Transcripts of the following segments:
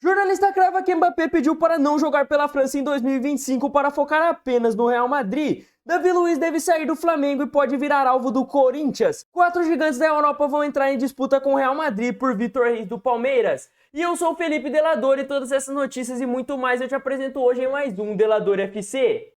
Jornalista crava que Mbappé pediu para não jogar pela França em 2025 para focar apenas no Real Madrid. Davi Luiz deve sair do Flamengo e pode virar alvo do Corinthians. 4 gigantes da Europa vão entrar em disputa com o Real Madrid por Vitor Reis do Palmeiras. E eu sou o Felipe Delador e todas essas notícias e muito mais eu te apresento hoje em mais um Delador FC.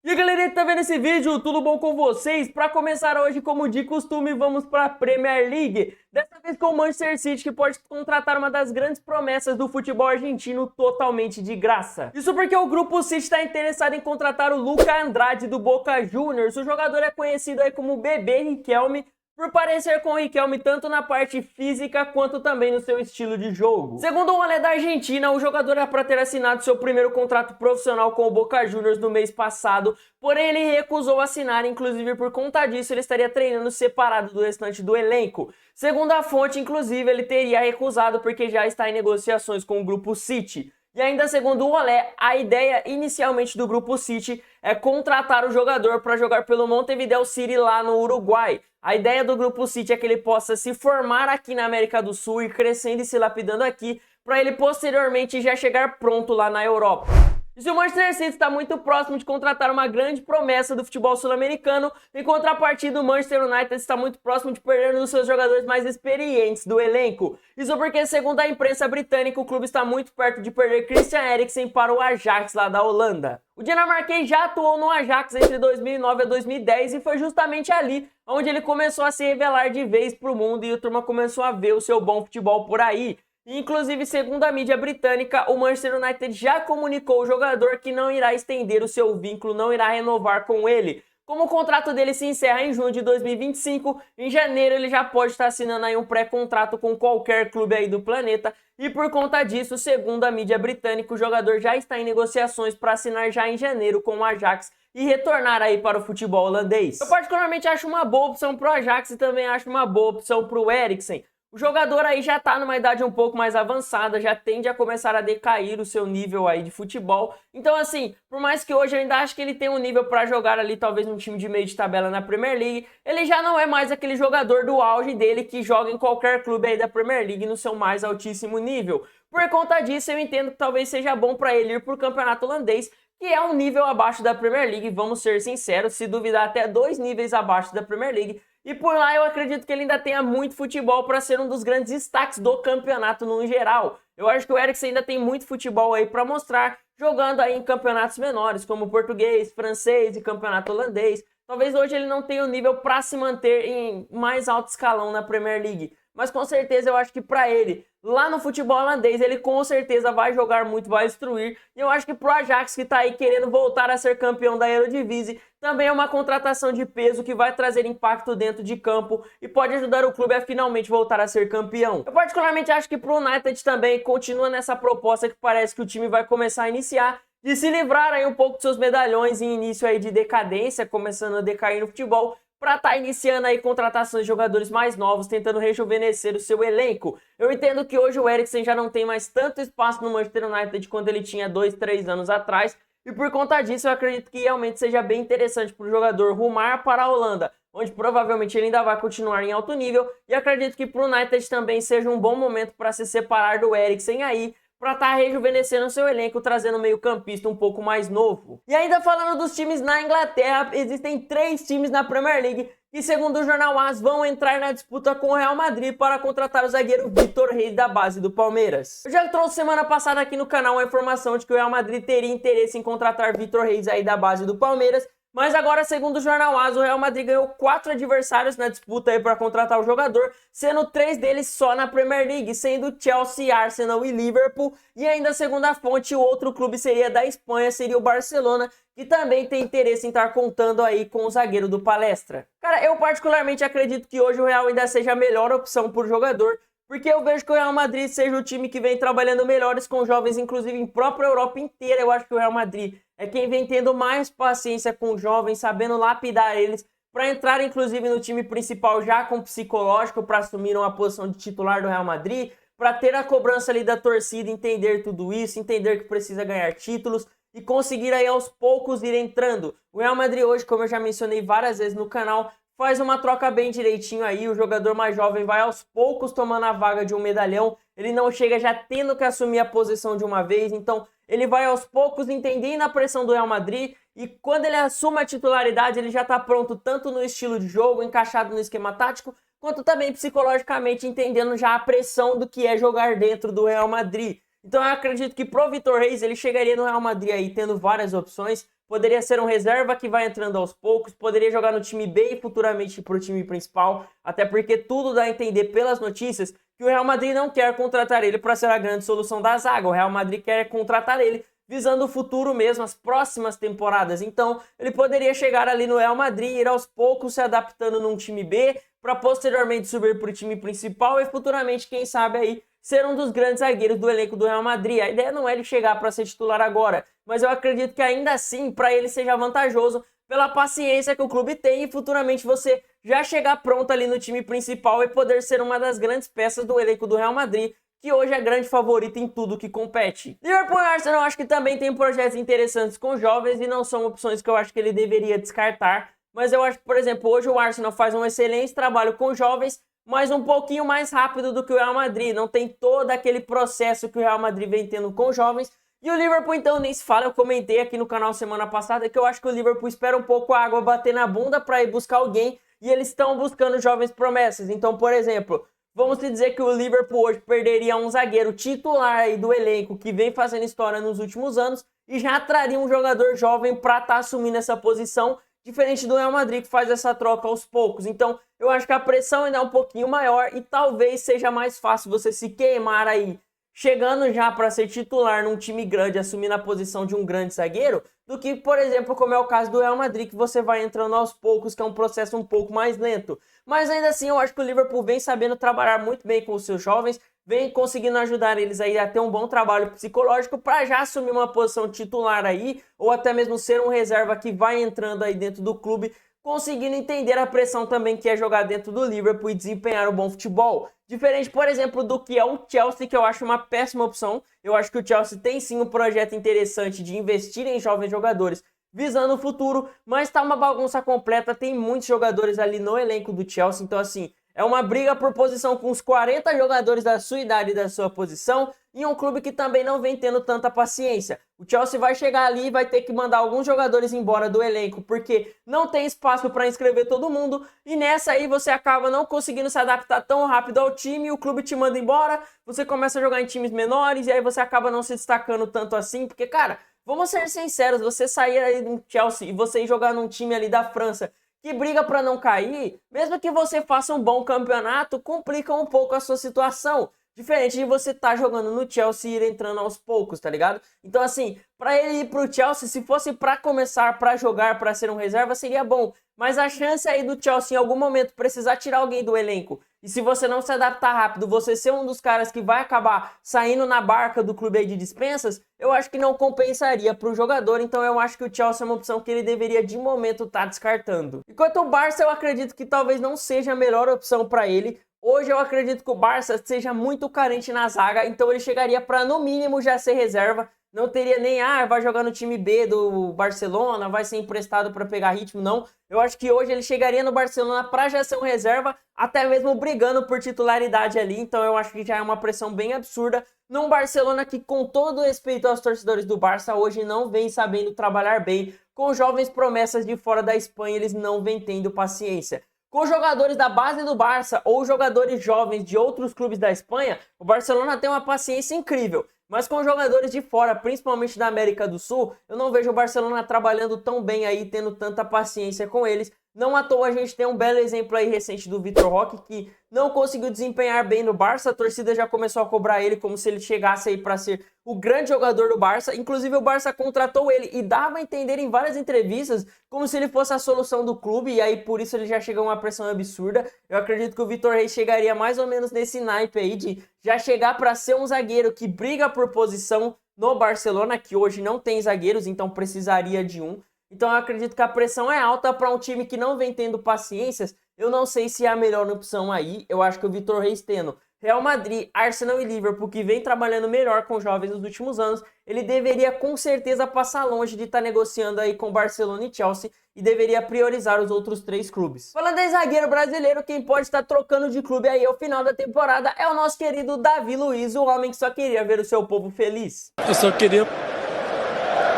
E aí galera que tá vendo esse vídeo, tudo bom com vocês? Para começar hoje, como de costume, vamos para a Premier League. Dessa vez com o Manchester City, que pode contratar uma das grandes promessas do futebol argentino totalmente de graça. Isso porque o Grupo City está interessado em contratar o Lucas Andrade do Boca Juniors. O jogador é conhecido aí como Bebê Riquelme, por parecer com o Riquelme tanto na parte física quanto também no seu estilo de jogo. Segundo o Olé da Argentina, o jogador era para ter assinado seu primeiro contrato profissional com o Boca Juniors no mês passado, porém ele recusou assinar, inclusive por conta disso ele estaria treinando separado do restante do elenco. Segundo a fonte, inclusive, ele teria recusado porque já está em negociações com o Grupo City. E ainda segundo o Olé, a ideia inicialmente do Grupo City é contratar o jogador para jogar pelo Montevideo City lá no Uruguai. A ideia do Grupo City é que ele possa se formar aqui na América do Sul e crescendo e se lapidando aqui, para ele posteriormente já chegar pronto lá na Europa. E se o Manchester City está muito próximo de contratar uma grande promessa do futebol sul-americano, em contrapartida o Manchester United está muito próximo de perder um dos seus jogadores mais experientes do elenco. Isso porque, segundo a imprensa britânica, o clube está muito perto de perder Christian Eriksen para o Ajax lá da Holanda. O dinamarquês já atuou no Ajax entre 2009 a 2010 e foi justamente ali onde ele começou a se revelar de vez para o mundo e a turma começou a ver o seu bom futebol por aí. Inclusive, segundo a mídia britânica, o Manchester United já comunicou ao jogador que não irá estender o seu vínculo, não irá renovar com ele. Como o contrato dele se encerra em junho de 2025, em janeiro ele já pode estar assinando aí um pré-contrato com qualquer clube aí do planeta. E por conta disso, segundo a mídia britânica, o jogador já está em negociações para assinar já em janeiro com o Ajax e retornar aí para o futebol holandês. Eu particularmente acho uma boa opção para o Ajax e também acho uma boa opção para o Eriksen. O jogador aí já tá numa idade um pouco mais avançada, já tende a começar a decair o seu nível aí de futebol. Então assim, por mais que hoje eu ainda acho que ele tem um nível para jogar ali talvez num time de meio de tabela na Premier League, ele já não é mais aquele jogador do auge dele que joga em qualquer clube aí da Premier League no seu mais altíssimo nível. Por conta disso eu entendo que talvez seja bom para ele ir pro campeonato holandês, que é um nível abaixo da Premier League, vamos ser sinceros, se duvidar até 2 níveis abaixo da Premier League. E por lá eu acredito que ele ainda tenha muito futebol para ser um dos grandes destaques do campeonato no geral. Eu acho que o Eriksen ainda tem muito futebol aí para mostrar, jogando aí em campeonatos menores, como português, francês e campeonato holandês. Talvez hoje ele não tenha o nível para se manter em mais alto escalão na Premier League. Mas com certeza eu acho que para ele, lá no futebol holandês, ele com certeza vai jogar muito, vai destruir. E eu acho que pro Ajax, que tá aí querendo voltar a ser campeão da Eredivisie, também é uma contratação de peso que vai trazer impacto dentro de campo e pode ajudar o clube a finalmente voltar a ser campeão. Eu particularmente acho que pro United também continua nessa proposta que parece que o time vai começar a iniciar, de se livrar aí um pouco dos seus medalhões em início aí de decadência, começando a decair no futebol, para estar iniciando aí contratações de jogadores mais novos, tentando rejuvenescer o seu elenco. Eu entendo que hoje o Eriksen já não tem mais tanto espaço no Manchester United quanto ele tinha 2, 3 anos atrás, e por conta disso eu acredito que realmente seja bem interessante para o jogador rumar para a Holanda, onde provavelmente ele ainda vai continuar em alto nível, e acredito que para o United também seja um bom momento para se separar do Eriksen aí, para estar rejuvenescendo o seu elenco, trazendo um meio-campista um pouco mais novo. E ainda falando dos times na Inglaterra, existem 3 times na Premier League que, segundo o jornal AS, vão entrar na disputa com o Real Madrid para contratar o zagueiro Vitor Reis da base do Palmeiras. Eu já trouxe semana passada aqui no canal a informação de que o Real Madrid teria interesse em contratar Vitor Reis aí da base do Palmeiras, mas agora, segundo o jornal AS, o Real Madrid ganhou 4 adversários na disputa aí para contratar o jogador, sendo 3 deles só na Premier League, sendo Chelsea, Arsenal e Liverpool. E ainda, segundo a fonte, o outro clube seria da Espanha, seria o Barcelona, que também tem interesse em estar contando aí com o zagueiro do Palestra. Cara, eu particularmente acredito que hoje o Real ainda seja a melhor opção por jogador, porque eu vejo que o Real Madrid seja o time que vem trabalhando melhores com jovens, inclusive em própria Europa inteira. Eu acho que o Real Madrid é quem vem tendo mais paciência com jovens, sabendo lapidar eles, para entrar inclusive no time principal já com psicológico, para assumir uma posição de titular do Real Madrid, para ter a cobrança ali da torcida, entender tudo isso, entender que precisa ganhar títulos e conseguir aí aos poucos ir entrando. O Real Madrid hoje, como eu já mencionei várias vezes no canal, faz uma troca bem direitinho aí, o jogador mais jovem vai aos poucos tomando a vaga de um medalhão, ele não chega já tendo que assumir a posição de uma vez, então ele vai aos poucos entendendo a pressão do Real Madrid e quando ele assume a titularidade ele já está pronto tanto no estilo de jogo, encaixado no esquema tático, quanto também psicologicamente entendendo já a pressão do que é jogar dentro do Real Madrid. Então eu acredito que pro Vitor Reis ele chegaria no Real Madrid aí tendo várias opções, poderia ser um reserva que vai entrando aos poucos, poderia jogar no time B e futuramente pro time principal, até porque tudo dá a entender pelas notícias que o Real Madrid não quer contratar ele para ser a grande solução da zaga, o Real Madrid quer contratar ele visando o futuro mesmo, as próximas temporadas. Então, ele poderia chegar ali no Real Madrid, ir aos poucos se adaptando num time B, para posteriormente subir para o time principal e futuramente, quem sabe aí, ser um dos grandes zagueiros do elenco do Real Madrid. A ideia não é ele chegar para ser titular agora, mas eu acredito que ainda assim, para ele seja vantajoso pela paciência que o clube tem e futuramente você já chegar pronto ali no time principal e poder ser uma das grandes peças do elenco do Real Madrid, que hoje é grande favorito em tudo que compete. Liverpool e Arsenal eu acho que também tem projetos interessantes com jovens e não são opções que eu acho que ele deveria descartar, mas eu acho que, por exemplo, hoje o Arsenal faz um excelente trabalho com jovens, mas um pouquinho mais rápido do que o Real Madrid, não tem todo aquele processo que o Real Madrid vem tendo com jovens. E o Liverpool então nem se fala, eu comentei aqui no canal semana passada que eu acho que o Liverpool espera um pouco a água bater na bunda para ir buscar alguém e eles estão buscando jovens promessas. Então, por exemplo, vamos dizer que o Liverpool hoje perderia um zagueiro titular aí do elenco que vem fazendo história nos últimos anos e já traria um jogador jovem para estar assumindo essa posição, diferente do Real Madrid que faz essa troca aos poucos. Então eu acho que a pressão ainda é um pouquinho maior e talvez seja mais fácil você se queimar aí chegando já para ser titular num time grande, assumindo a posição de um grande zagueiro, do que, por exemplo, como é o caso do Real Madrid, que você vai entrando aos poucos, que é um processo um pouco mais lento. Mas ainda assim, eu acho que o Liverpool vem sabendo trabalhar muito bem com os seus jovens, vem conseguindo ajudar eles aí a ter um bom trabalho psicológico para já assumir uma posição titular aí, ou até mesmo ser um reserva que vai entrando aí dentro do clube, conseguindo entender a pressão também que é jogar dentro do Liverpool e desempenhar um bom futebol. Diferente, por exemplo, do que é o Chelsea, que eu acho uma péssima opção. Eu acho que o Chelsea tem sim um projeto interessante de investir em jovens jogadores visando o futuro, mas tá uma bagunça completa, tem muitos jogadores ali no elenco do Chelsea, então assim, é uma briga por posição com os 40 jogadores da sua idade e da sua posição, e um clube que também não vem tendo tanta paciência. O Chelsea vai chegar ali e vai ter que mandar alguns jogadores embora do elenco, porque não tem espaço para inscrever todo mundo, e nessa aí você acaba não conseguindo se adaptar tão rápido ao time, e o clube te manda embora, você começa a jogar em times menores, e aí você acaba não se destacando tanto assim, porque, cara, vamos ser sinceros, você sair aí do Chelsea e você ir jogar num time ali da França que briga para não cair, mesmo que você faça um bom campeonato, complica um pouco a sua situação. Diferente de você estar jogando no Chelsea e ir entrando aos poucos, tá ligado? Então assim, para ele ir pro Chelsea, se fosse para começar, para jogar, para ser um reserva, seria bom. Mas a chance aí do Chelsea em algum momento precisar tirar alguém do elenco, e se você não se adaptar rápido, você ser um dos caras que vai acabar saindo na barca do clube aí de dispensas, eu acho que não compensaria pro jogador, então eu acho que o Chelsea é uma opção que ele deveria de momento estar descartando. Enquanto o Barça, eu acredito que talvez não seja a melhor opção para ele. Hoje eu acredito que o Barça seja muito carente na zaga, então ele chegaria para no mínimo já ser reserva. Não teria nem, vai jogar no time B do Barcelona, vai ser emprestado para pegar ritmo, não. Eu acho que hoje ele chegaria no Barcelona para já ser um reserva, até mesmo brigando por titularidade ali. Então eu acho que já é uma pressão bem absurda num Barcelona que, com todo respeito aos torcedores do Barça, hoje não vem sabendo trabalhar bem. Com jovens promessas de fora da Espanha, eles não vêm tendo paciência. Com jogadores da base do Barça ou jogadores jovens de outros clubes da Espanha, o Barcelona tem uma paciência incrível. Mas com jogadores de fora, principalmente da América do Sul, eu não vejo o Barcelona trabalhando tão bem aí, tendo tanta paciência com eles. Não à toa a gente tem um belo exemplo aí recente do Vitor Roque, que não conseguiu desempenhar bem no Barça. A torcida já começou a cobrar ele como se ele chegasse aí para ser o grande jogador do Barça. Inclusive o Barça contratou ele e dava a entender em várias entrevistas como se ele fosse a solução do clube. E aí por isso ele já chegou a uma pressão absurda. Eu acredito que o Vitor Reis chegaria mais ou menos nesse naipe aí de já chegar para ser um zagueiro que briga por posição no Barcelona, que hoje não tem zagueiros, então precisaria de um. Então eu acredito que a pressão é alta para um time que não vem tendo paciências. Eu não sei se é a melhor opção aí. Eu acho que o Vitor Reis tendo Real Madrid, Arsenal e Liverpool, que vem trabalhando melhor com jovens nos últimos anos, ele deveria com certeza passar longe de estar negociando aí com Barcelona e Chelsea e deveria priorizar os outros 3 clubes. Falando em zagueiro brasileiro, quem pode estar trocando de clube aí ao final da temporada é o nosso querido Davi Luiz, o homem que só queria ver o seu povo feliz. Eu só queria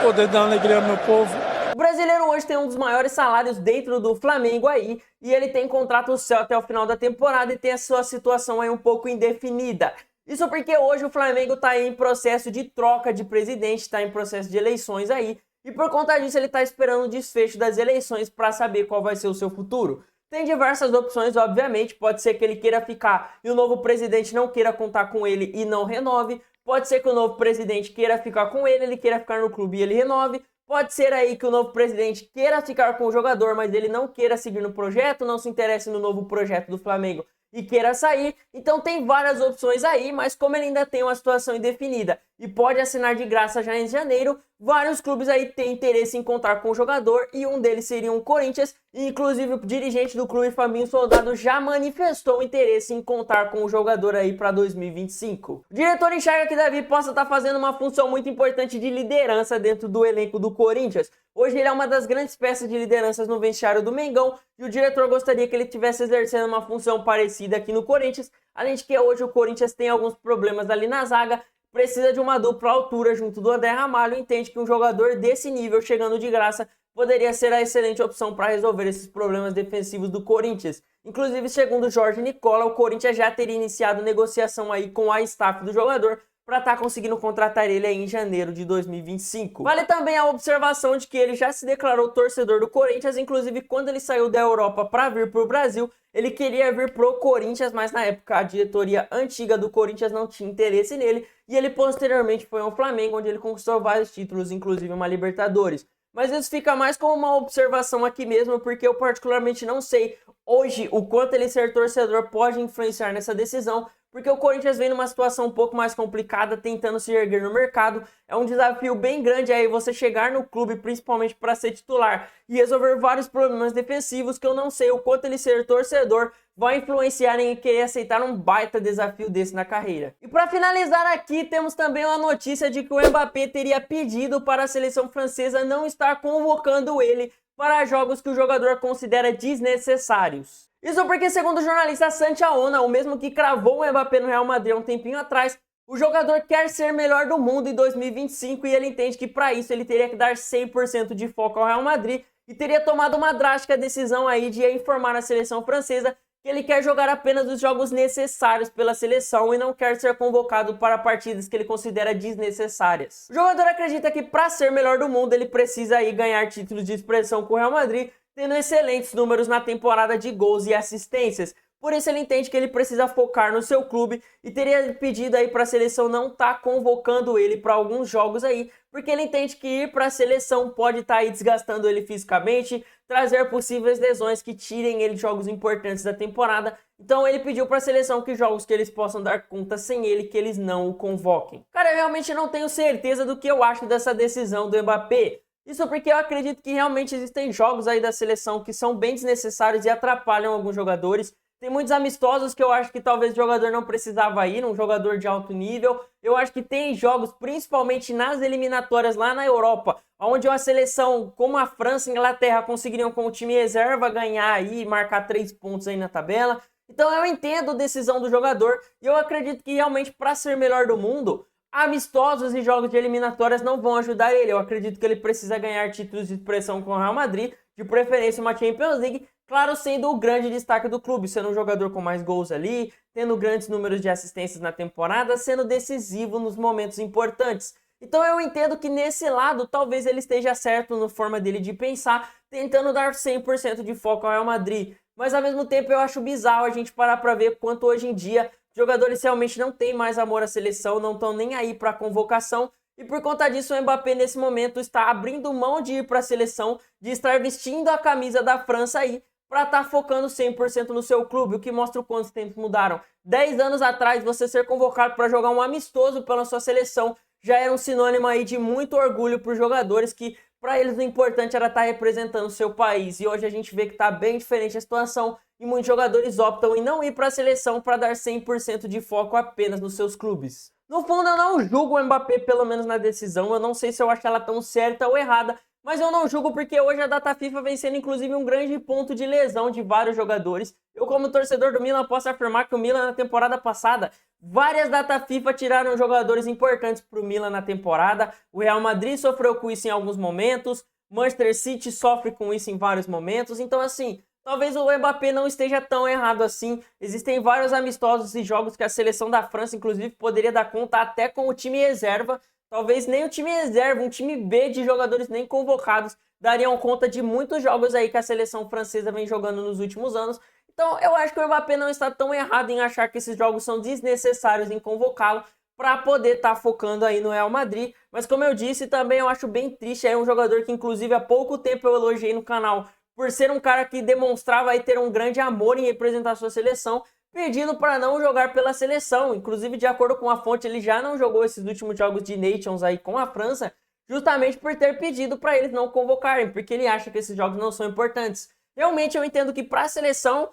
poder dar alegria ao meu povo. O brasileiro hoje tem um dos maiores salários dentro do Flamengo aí, e ele tem contrato céu até o final da temporada e tem a sua situação aí um pouco indefinida. Isso porque hoje o Flamengo está em processo de troca de presidente, está em processo de eleições aí, e por conta disso ele está esperando o desfecho das eleições para saber qual vai ser o seu futuro. Tem diversas opções, obviamente, pode ser que ele queira ficar e o novo presidente não queira contar com ele e não renove, pode ser que o novo presidente queira ficar com ele queira ficar no clube e ele renove, pode ser aí que o novo presidente queira ficar com o jogador, mas ele não queira seguir no projeto, não se interesse no novo projeto do Flamengo e queira sair. Então tem várias opções aí, mas como ele ainda tem uma situação indefinida e pode assinar de graça já em janeiro, vários clubes aí têm interesse em contar com o jogador e um deles seria o Corinthians, e inclusive o dirigente do clube, Fabinho Soldado, já manifestou interesse em contar com o jogador aí para 2025. O diretor enxerga que Davi possa estar fazendo uma função muito importante de liderança dentro do elenco do Corinthians. Hoje ele é uma das grandes peças de lideranças no vestiário do Mengão e o diretor gostaria que ele estivesse exercendo uma função parecida aqui no Corinthians, além de que hoje o Corinthians tem alguns problemas ali na zaga, precisa de uma dupla altura junto do André Ramalho, entende que um jogador desse nível chegando de graça poderia ser a excelente opção para resolver esses problemas defensivos do Corinthians. Inclusive, segundo Jorge Nicola, o Corinthians já teria iniciado negociação aí com a staff do jogador para estar conseguindo contratar ele aí em janeiro de 2025. Vale também a observação de que ele já se declarou torcedor do Corinthians, inclusive quando ele saiu da Europa para vir para o Brasil, ele queria vir pro Corinthians, mas na época a diretoria antiga do Corinthians não tinha interesse nele, e ele posteriormente foi ao Flamengo, onde ele conquistou vários títulos, inclusive uma Libertadores. Mas isso fica mais como uma observação aqui mesmo, porque eu particularmente não sei hoje o quanto ele ser torcedor pode influenciar nessa decisão, porque o Corinthians vem numa situação um pouco mais complicada, tentando se erguer no mercado. É um desafio bem grande aí você chegar no clube, principalmente para ser titular, e resolver vários problemas defensivos que eu não sei o quanto ele ser torcedor vai influenciar em querer aceitar um baita desafio desse na carreira. E para finalizar aqui, temos também uma notícia de que o Mbappé teria pedido para a seleção francesa não estar convocando ele para jogos que o jogador considera desnecessários. Isso porque, segundo o jornalista Santi Aona, o mesmo que cravou o Mbappé no Real Madrid há um tempinho atrás, o jogador quer ser melhor do mundo em 2025 e ele entende que para isso ele teria que dar 100% de foco ao Real Madrid e teria tomado uma drástica decisão aí de informar a seleção francesa que ele quer jogar apenas os jogos necessários pela seleção e não quer ser convocado para partidas que ele considera desnecessárias. O jogador acredita que para ser melhor do mundo ele precisa aí ganhar títulos de expressão com o Real Madrid, tendo excelentes números na temporada de gols e assistências. Por isso ele entende que ele precisa focar no seu clube e teria pedido aí para a seleção não estar convocando ele para alguns jogos aí, porque ele entende que ir para a seleção pode estar aí desgastando ele fisicamente, trazer possíveis lesões que tirem ele de jogos importantes da temporada. Então ele pediu para a seleção que jogos que eles possam dar conta sem ele, que eles não o convoquem. Cara, eu realmente não tenho certeza do que eu acho dessa decisão do Mbappé. Isso porque eu acredito que realmente existem jogos aí da seleção que são bem desnecessários e atrapalham alguns jogadores. Tem muitos amistosos que eu acho que talvez o jogador não precisava ir, um jogador de alto nível. Eu acho que tem jogos, principalmente nas eliminatórias lá na Europa, onde uma seleção como a França e a Inglaterra conseguiriam com o time reserva ganhar aí e marcar 3 pontos aí na tabela. Então eu entendo a decisão do jogador e eu acredito que realmente para ser melhor do mundo, amistosos e jogos de eliminatórias não vão ajudar ele. Eu acredito que ele precisa ganhar títulos de expressão com o Real Madrid, de preferência uma Champions League, claro, sendo o grande destaque do clube, sendo um jogador com mais gols ali, tendo grandes números de assistências na temporada, sendo decisivo nos momentos importantes. Então eu entendo que nesse lado talvez ele esteja certo na forma dele de pensar, tentando dar 100% de foco ao Real Madrid. Mas ao mesmo tempo eu acho bizarro a gente parar para ver quanto hoje em dia jogadores realmente não têm mais amor à seleção, não estão nem aí para a convocação. E por conta disso o Mbappé nesse momento está abrindo mão de ir para a seleção, de estar vestindo a camisa da França aí, para estar focando 100% no seu clube, o que mostra o quanto os tempos mudaram. 10 anos atrás, você ser convocado para jogar um amistoso pela sua seleção já era um sinônimo aí de muito orgulho para os jogadores, que para eles o importante era estar representando o seu país. E hoje a gente vê que está bem diferente a situação e muitos jogadores optam em não ir para a seleção para dar 100% de foco apenas nos seus clubes. No fundo, eu não julgo o Mbappé, pelo menos na decisão, eu não sei se eu acho ela tão certa ou errada, mas eu não julgo porque hoje a data FIFA vem sendo inclusive um grande ponto de lesão de vários jogadores. Eu, como torcedor do Milan, posso afirmar que o Milan na temporada passada, várias data FIFA tiraram jogadores importantes para o Milan na temporada. O Real Madrid sofreu com isso em alguns momentos, Manchester City sofre com isso em vários momentos. Então assim, talvez o Mbappé não esteja tão errado assim. Existem vários amistosos e jogos que a seleção da França, inclusive, poderia dar conta até com o time reserva. Talvez nem o time reserva, um time B de jogadores nem convocados dariam conta de muitos jogos aí que a seleção francesa vem jogando nos últimos anos. Então eu acho que o Mbappé não está tão errado em achar que esses jogos são desnecessários em convocá-lo para poder estar focando aí no Real Madrid. Mas como eu disse, também eu acho bem triste, é um jogador que inclusive há pouco tempo eu elogiei no canal por ser um cara que demonstrava aí ter um grande amor em representar a sua seleção, pedindo para não jogar pela seleção. Inclusive, de acordo com a fonte, ele já não jogou esses últimos jogos de Nations aí com a França, justamente por ter pedido para eles não convocarem, porque ele acha que esses jogos não são importantes. Realmente eu entendo que para a seleção,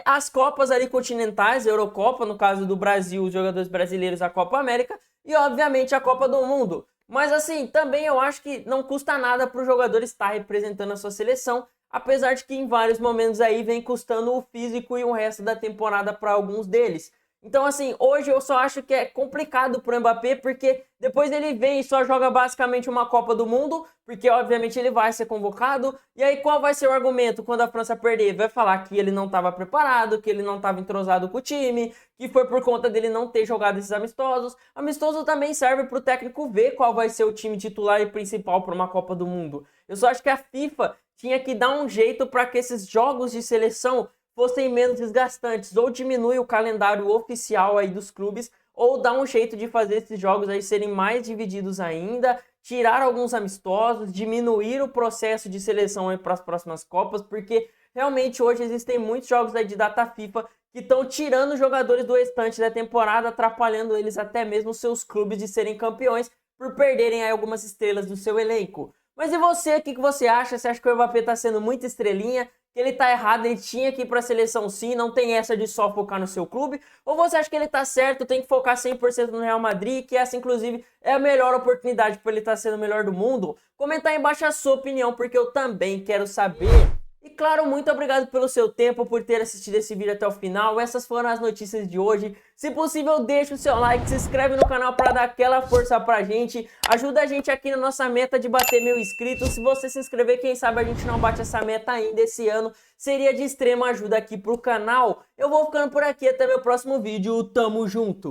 as Copas ali continentais, a Eurocopa, no caso do Brasil, os jogadores brasileiros, a Copa América, e obviamente a Copa do Mundo. Mas assim, também eu acho que não custa nada para o jogador estar representando a sua seleção, apesar de que em vários momentos aí vem custando o físico e o resto da temporada para alguns deles. Então assim, hoje eu só acho que é complicado pro Mbappé, porque depois ele vem e só joga basicamente uma Copa do Mundo, porque obviamente ele vai ser convocado, e aí qual vai ser o argumento quando a França perder? Vai falar que ele não estava preparado, que ele não estava entrosado com o time, que foi por conta dele não ter jogado esses amistosos. Amistoso também serve pro técnico ver qual vai ser o time titular e principal para uma Copa do Mundo. Eu só acho que a FIFA tinha que dar um jeito para que esses jogos de seleção fossem menos desgastantes, ou diminui o calendário oficial aí dos clubes, ou dá um jeito de fazer esses jogos aí serem mais divididos ainda, tirar alguns amistosos, diminuir o processo de seleção aí para as próximas Copas, porque realmente hoje existem muitos jogos aí de data FIFA que estão tirando os jogadores do restante da temporada, atrapalhando eles até mesmo seus clubes de serem campeões por perderem aí algumas estrelas do seu elenco. Mas e você, o que você acha? Você acha que o Mbappé está sendo muito estrelinha? Que ele tá errado, ele tinha que ir pra seleção sim, não tem essa de só focar no seu clube? Ou você acha que ele tá certo, tem que focar 100% no Real Madrid, que essa inclusive é a melhor oportunidade para ele estar sendo o melhor do mundo? Comenta aí embaixo a sua opinião, porque eu também quero saber. E claro, muito obrigado pelo seu tempo, por ter assistido esse vídeo até o final. Essas foram as notícias de hoje. Se possível, deixa o seu like, se inscreve no canal para dar aquela força pra gente. Ajuda a gente aqui na nossa meta de bater 1000 inscritos. Se você se inscrever, quem sabe a gente não bate essa meta ainda esse ano. Seria de extrema ajuda aqui pro canal. Eu vou ficando por aqui, até meu próximo vídeo. Tamo junto!